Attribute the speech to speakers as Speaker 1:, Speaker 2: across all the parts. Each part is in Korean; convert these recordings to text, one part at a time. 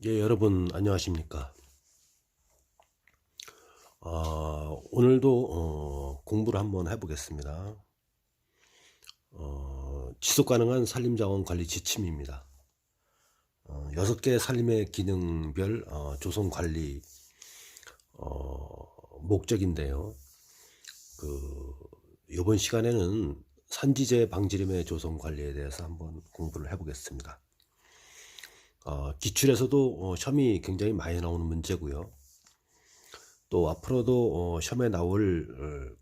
Speaker 1: 예, 여러분 안녕하십니까? 오늘도 공부를 한번 해보겠습니다. 지속 가능한 산림자원 관리 지침입니다. 6개 산림의 기능별 조성 관리 목적인데요. 이번 시간에는 산지재 방지림의 조성 관리에 대해서 한번 공부를 해보겠습니다. 기출에서도 시험이 굉장히 많이 나오는 문제고요. 또 앞으로도 시험에 나올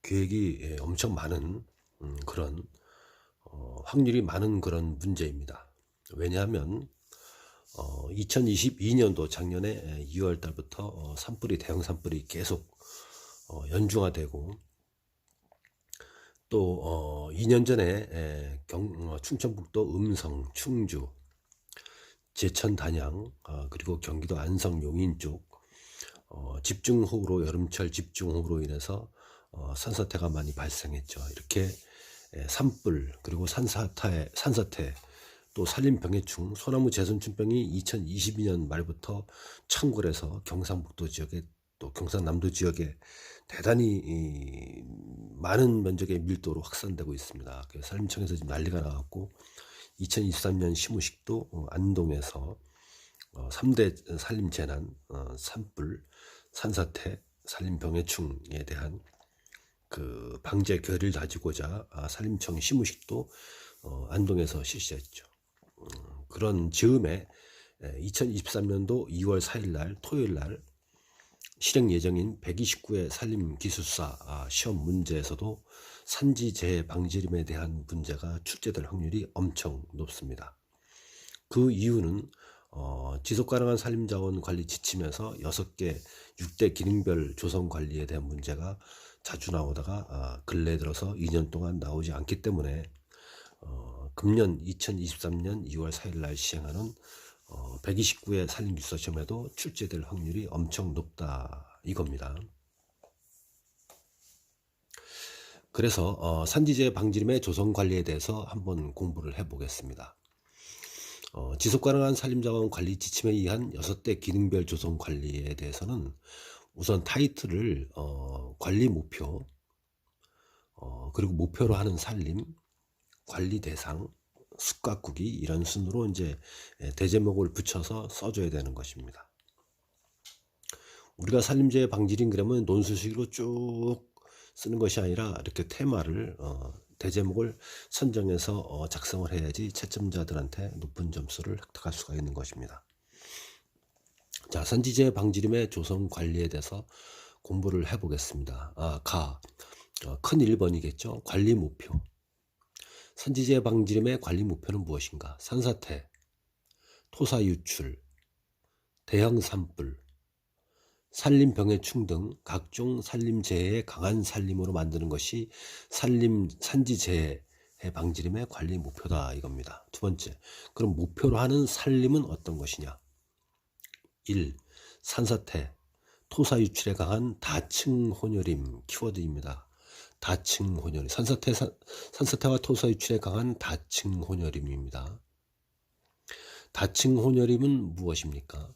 Speaker 1: 계획이 엄청 많은 그런 확률이 많은 그런 문제입니다. 왜냐하면 2022년도 작년에 2월 달부터 산불이 대형 산불이 계속 연중화되고 또 2년 전에 충청북도 음성, 충주, 제천, 단양 그리고 경기도 안성, 용인 쪽 집중호우로 여름철 집중호우로 인해서 산사태가 많이 발생했죠. 이렇게 산불 그리고 산사태 또 산림병해충 소나무 재선충병이 2022년 말부터 창궐해서 경상북도 지역에 또 경상남도 지역에 대단히 많은 면적의 밀도로 확산되고 있습니다. 그래서 산림청에서 지금 난리가 나갖고 2023년 시무식도 안동에서 3대 산림재난, 산불, 산사태, 산림병해충에 대한 그 방제 결의를 다지고자 산림청 시무식도 안동에서 실시했죠. 그런 즈음에 2023년도 2월 4일 날 토요일 날 실행 예정인 129회 산림기술사 시험 문제에서도 산지재해 방지림에 대한 문제가 출제될 확률이 엄청 높습니다. 그 이유는 지속가능한 산림자원 관리 지침에서 6개 6대 기능별 조성 관리에 대한 문제가 자주 나오다가 근래 들어서 2년 동안 나오지 않기 때문에 금년 2023년 2월 4일 날 시행하는 129회 산림기술사 시험에도 출제될 확률이 엄청 높다 이겁니다. 그래서 산지재해 방지림의 조성 관리에 대해서 한번 공부를 해보겠습니다. 지속가능한 산림자원 관리 지침에 의한 6대 기능별 조성 관리에 대해서는 우선 타이틀을 관리 목표 그리고 목표로 하는 산림, 관리 대상, 숲가꾸기 이런 순으로 이제 대제목을 붙여서 써줘야 되는 것입니다. 우리가 산림재해 방지림 그러면 논술식으로 쭉 쓰는 것이 아니라 이렇게 테마를 대제목을 선정해서 작성을 해야지 채점자들한테 높은 점수를 획득할 수가 있는 것입니다. 자, 산지재해 방지림의 조성 관리에 대해서 공부를 해보겠습니다. 큰 1번이겠죠. 관리 목표. 산지재해 방지림의 관리 목표는 무엇인가? 산사태, 토사 유출, 대형 산불, 산림병해충 등 각종 산림재해에 강한 산림으로 만드는 것이 산지재해 방지림의 관리 목표다 이겁니다. 두 번째, 그럼 목표로 하는 산림은 어떤 것이냐? 1. 산사태, 토사 유출에 강한 다층 혼혈임 키워드입니다. 다층 혼혈임, 산사태와 토사 유출에 강한 다층 혼혈임입니다. 다층 혼혈임은 무엇입니까?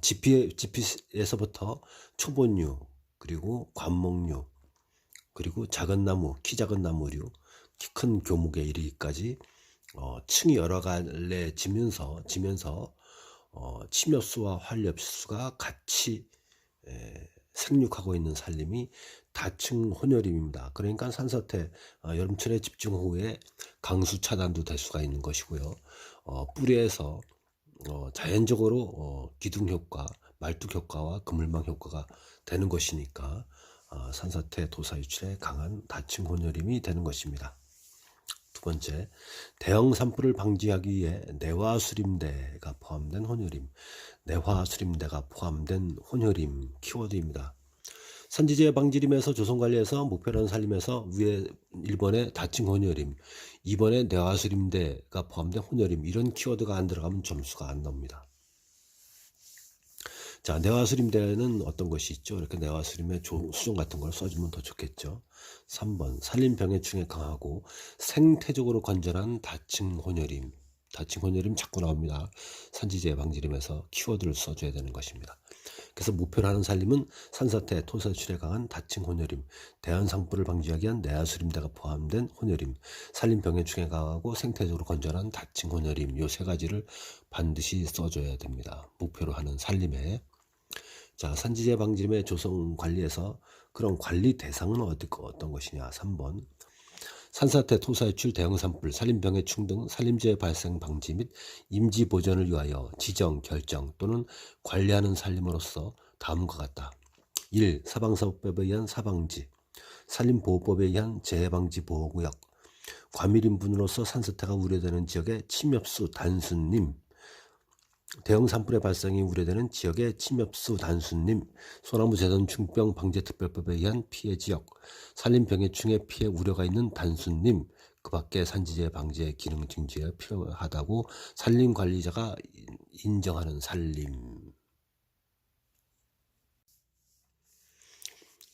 Speaker 1: 지피에서부터 초본류, 그리고 관목류, 그리고 작은 나무, 키 작은 나무류, 키 큰 교목에 이르기까지 층이 여러 갈래 지면서 침엽수와 활엽수가 같이 생육하고 있는 산림이 다층 혼혈임입니다. 그러니까 산사태, 여름철에 집중호우에 강수 차단도 될 수가 있는 것이고요. 뿌리에서 자연적으로 기둥 효과, 말뚝 효과와 그물망 효과가 되는 것이니까 산사태, 토사 유출에 강한 다층 혼혈임이 되는 것입니다. 두 번째, 대형 산불을 방지하기 위해 내화수림대가 포함된 혼혈임, 내화수림대가 포함된 혼혈임 키워드입니다. 산지재해 방지림에서 조성관리에서 목표라는 산림에서 위에 1번에 다층 혼혈임, 2번에 내화수림대가 포함된 혼혈임 이런 키워드가 안 들어가면 점수가 안 나옵니다. 자, 내화수림대는 어떤 것이 있죠? 이렇게 내화수림의 수종 같은 걸 써주면 더 좋겠죠. 3번 산림병해충에 강하고 생태적으로 건전한 다층 혼혈임 다칭 혼혈임 자꾸 나옵니다. 산지제 방지림에서 키워드를 써줘야 되는 것입니다. 그래서 목표로 하는 살림은 산사태, 토사유출에 강한 다칭 혼혈임, 대한상불을 방지하기 위한 내화수림대가 포함된 혼혈임, 산림 병해충에 강하고 생태적으로 건전한 다칭 혼혈임, 요 세 가지를 반드시 써줘야 됩니다. 목표로 하는 살림에. 자, 산지제 방지림의 조성 관리에서 그런 관리 대상은 어떤 것이냐. 3번. 산사태, 토사유출, 대형 산불, 산림병해충 등 산림재해 발생 방지 및 임시 보전을 위하여 지정, 결정 또는 관리하는 산림으로서 다음과 같다. 1. 사방사업법에 의한 사방지, 산림보호법에 의한 재해방지 보호구역, 과밀인분으로서 산사태가 우려되는 지역의 침엽수 단순림, 대형 산불의 발생이 우려되는 지역의 침엽수 단순림, 소나무 재단 중병 방제특별법에 의한 피해 지역, 산림병해충의 피해 우려가 있는 단순림, 그 밖에 산지재 방제 기능 증지에 필요하다고 산림관리자가 인정하는 산림.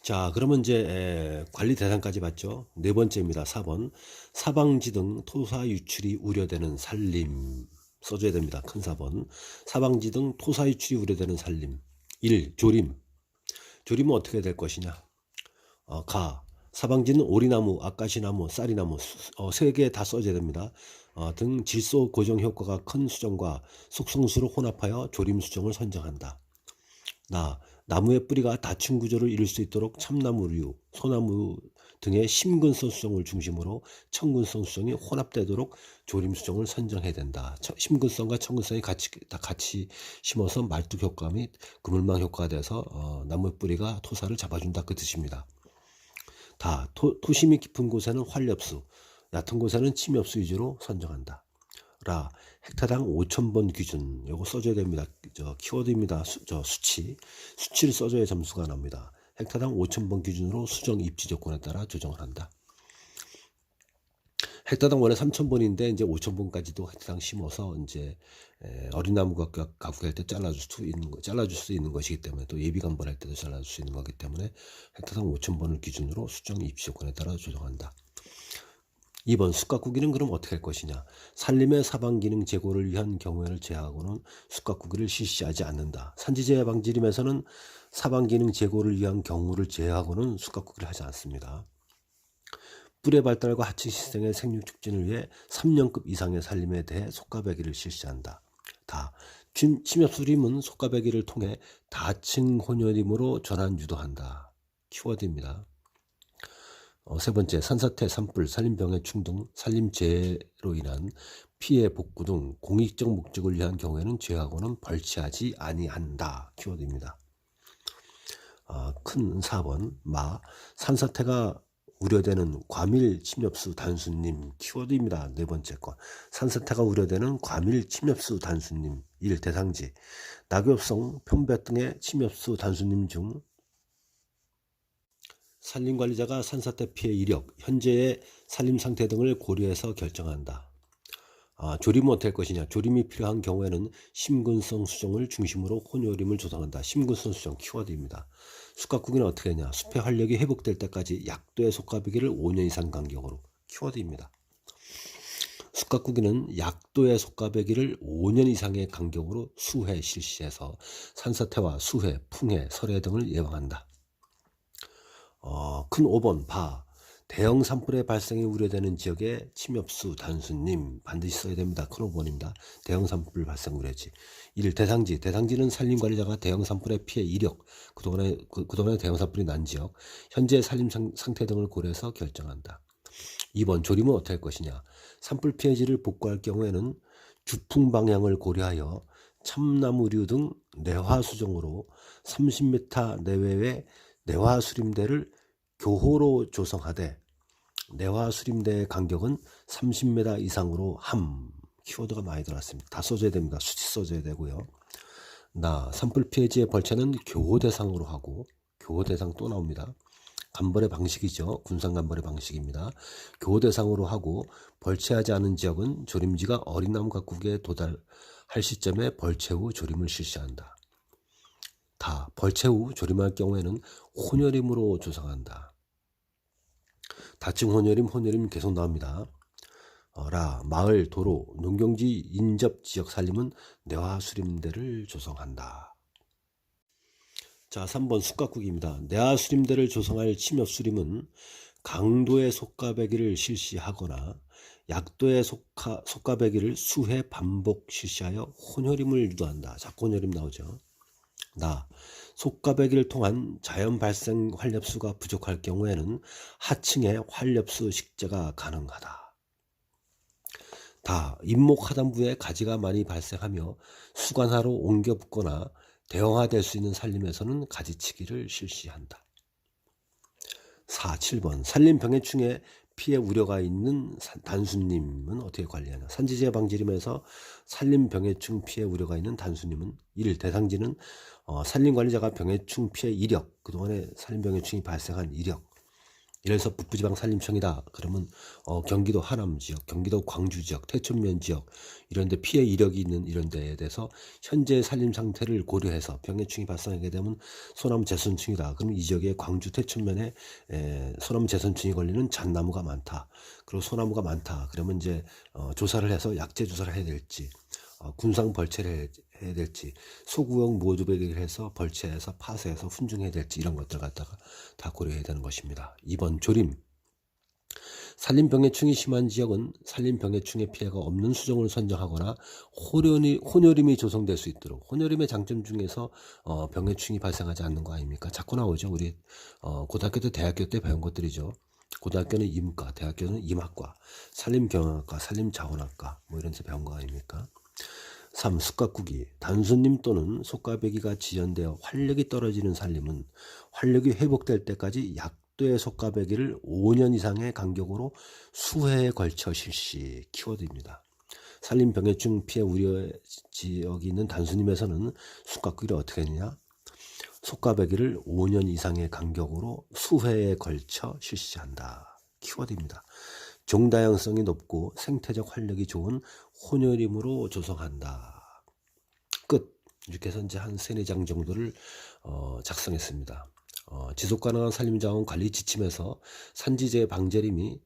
Speaker 1: 자, 그러면 이제 관리 대상까지 봤죠. 네 번째입니다. 4번. 사방지 등 토사 유출이 우려되는 산림. 써줘야 됩니다. 큰 4번. 사방지 등 토사 유출이 우려되는 산림. 1. 조림. 조림은 어떻게 될 것이냐. 가. 사방지는 오리나무, 아까시나무, 쌀이나무 3개 다 써줘야 됩니다. 등 질소 고정 효과가 큰 수정과 숙성수를 혼합하여 조림 수정을 선정한다. 나무의 뿌리가 다층 구조를 이룰 수 있도록 참나무류, 소나무 등의 심근성 수정을 중심으로 청근성 수정이 혼합되도록 조림 수정을 선정해야 된다. 심근성과 청근성이 같이 심어서 말뚝 효과 및 그물망 효과가 돼서 나무의 뿌리가 토사를 잡아준다, 그 뜻입니다. 토심이 깊은 곳에는 활엽수, 얕은 곳에는 침엽수 위주로 선정한다. 헥타당 5,000번 기준, 요거 써줘야 됩니다. 키워드입니다. 수치를 써줘야 점수가 납니다. 헥타당 5,000번 기준으로 수정 입지 조건에 따라 조정을 한다. 헥타당 원래 3,000번인데 이제 5,000번까지도 헥타당 심어서 이제 어린 나무가 가꾸할 때 잘라줄 수 있는 것이기 때문에, 또 예비 감벌할 때도 잘라줄 수 있는 거기 때문에 헥타당 5,000번을 기준으로 수정 입지 조건에 따라 조정한다. 2번. 숯가꾸기는 그럼 어떻게 할 것이냐. 산림의 사방기능 제고를 위한 경우를 제하고는 숯가꾸기를 실시하지 않는다. 산지재해 방지림에서는 사방기능 제고를 위한 경우를 제하고는 숯가꾸기를 하지 않습니다. 뿔의 발달과 하층 시생의 생육 촉진을 위해 3년급 이상의 산림에 대해 속가배기를 실시한다. 침엽수림은 속가배기를 통해 다층 혼혈임으로 전환 유도한다. 키워드입니다. 세 번째. 산사태, 산불, 산림병해충 등 산림재해로 인한 피해 복구 등 공익적 목적을 위한 경우에는 제하고는 벌치하지 아니한다. 키워드입니다. 큰 4번. 산사태가 우려되는 과밀 침엽수 단순림. 키워드입니다. 네 번째 거. 산사태가 우려되는 과밀 침엽수 단순림. 1. 대상지, 낙엽성, 편백 등의 침엽수 단순림 중 산림관리자가 산사태 피해 이력, 현재의 산림 상태 등을 고려해서 결정한다. 조림은 어떻게 할 것이냐. 조림이 필요한 경우에는 심근성 수정을 중심으로 혼혈임을 조성한다. 심근성 수정 키워드입니다. 숯가꾸기는 어떻게 하냐. 숲의 활력이 회복될 때까지 약도의 속가배기를 5년 이상 간격으로. 키워드입니다. 숯가꾸기는 약도의 속가배기를 5년 이상의 간격으로 수회 실시해서 산사태와 수해, 풍해, 설해 등을 예방한다. 큰 5번. 대형 산불의 발생이 우려되는 지역의 침엽수 단순림 반드시 써야 됩니다. 큰 5번입니다. 대형 산불 발생 우려지. 1. 대상지는 산림관리자가 대형 산불의 피해 이력, 그동안에 대형 산불이 난 지역, 현재 산림 상태 등을 고려해서 결정한다. 2번. 조림은 어떻게 할 것이냐. 산불 피해지를 복구할 경우에는 주풍 방향을 고려하여 참나무류 등 내화 수정으로 30m 내외의 내화 수림대를 교호로 조성하되, 내화 수림대의 간격은 30m 이상으로 함. 키워드가 많이 들어왔습니다. 다 써줘야 됩니다. 수치 써줘야 되고요. 산불 피해지의 벌채는 교호 대상으로 하고, 교호 대상 또 나옵니다. 간벌의 방식이죠. 군산 간벌의 방식입니다. 교호 대상으로 하고, 벌채하지 않은 지역은 조림지가 어린 나무 가꾸기에 도달할 시점에 벌채 후 조림을 실시한다. 벌채 후 조림할 경우에는 혼혈임으로 조성한다. 다층 혼혈임 계속 나옵니다. 라 마을, 도로, 농경지 인접 지역 살림은 내화 수림대를 조성한다. 자, 3번 숙각국입니다. 내화 수림대를 조성할 침엽 수림은 강도의 속가배기를 실시하거나 약도의 속가배기를 수회 반복 실시하여 혼혈임을 유도한다. 자, 혼혈임 나오죠. 속가배기를 통한 자연 발생 활렵수가 부족할 경우에는 하층의 활렵수 식재가 가능하다. 잇목 하단부에 가지가 많이 발생하며 수관하로 옮겨 붙거나 대형화될 수 있는 산림에서는 가지치기를 실시한다. 7번 산림병해충에 피해 우려가 있는 단수님은 어떻게 관리하냐. 산지재 방지림에서 산림병해충 피해 우려가 있는 단수님은 1. 대상지는 산림관리자가 병해충 피해 이력, 그동안에 산림병해충이 발생한 이력, 예를 들어서 북부지방 산림청이다 그러면 경기도 하남 지역, 경기도 광주 지역, 태촌면 지역 이런 데 피해 이력이 있는 이런 데에 대해서 현재 산림 상태를 고려해서 병해충이 발생하게 되면 소나무 재선충이다. 그럼 이 지역에 광주 태촌면에 소나무 재선충이 걸리는 잣나무가 많다. 그리고 소나무가 많다. 그러면 이제 조사를 해서 약제 조사를 해야 될지, 군상 벌채를 해야 될지, 소구역 모두배기를 해서 벌채해서 파쇄해서 훈증해야 될지 이런 것들 갖다가 다 고려해야 되는 것입니다. 2번 조림. 산림병해충이 심한 지역은 산림병해충의 피해가 없는 수종을 선정하거나 혼혈임이 조성될 수 있도록. 혼혈임의 장점 중에서 병해충이 발생하지 않는 거 아닙니까? 자꾸 나오죠. 우리 고등학교 때 대학교 때 배운 것들이죠. 고등학교는 임과, 대학교는 임학과, 산림경영학과, 산림자원학과 뭐 이런 데서 배운 거 아닙니까? 3. 숙각국이. 단수님 또는 속가배기가 지연되어 활력이 떨어지는 산림은 활력이 회복될 때까지 약도의 속가배기를 5년 이상의 간격으로 수회에 걸쳐 실시. 키워드입니다. 산림병해충 피해 우려 지역이 있는 단수님에서는 숙각국을 어떻게 했느냐. 속가배기를 5년 이상의 간격으로 수회에 걸쳐 실시한다. 키워드입니다. 종다양성이 높고 생태적 활력이 좋은 혼혈임으로 조성한다. 끝. 이렇게 해서 이제 한 3-4장 정도를 작성했습니다. 지속가능한 산림자원 관리 지침에서 산지재 방제림이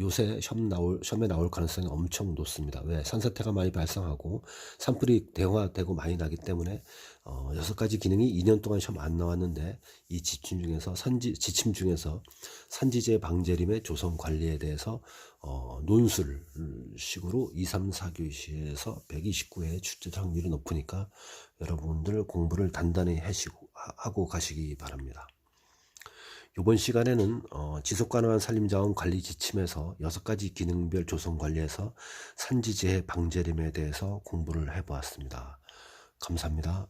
Speaker 1: 요새 시험에 나올 가능성이 엄청 높습니다. 왜? 산사태가 많이 발생하고 산불이 대형화되고 많이 나기 때문에 6가지 기능이 2년 동안 시험 안 나왔는데 이 지침 중에서 산지재 방제림의 조성 관리에 대해서 논술식으로 2, 3, 4교시에서 129회 출제 확률이 높으니까 여러분들 공부를 단단히 하고 가시기 바랍니다. 이번 시간에는 지속가능한 산림자원 관리 지침에서 6가지 기능별 조성 관리에서 산지재해 방제림에 대해서 공부를 해보았습니다. 감사합니다.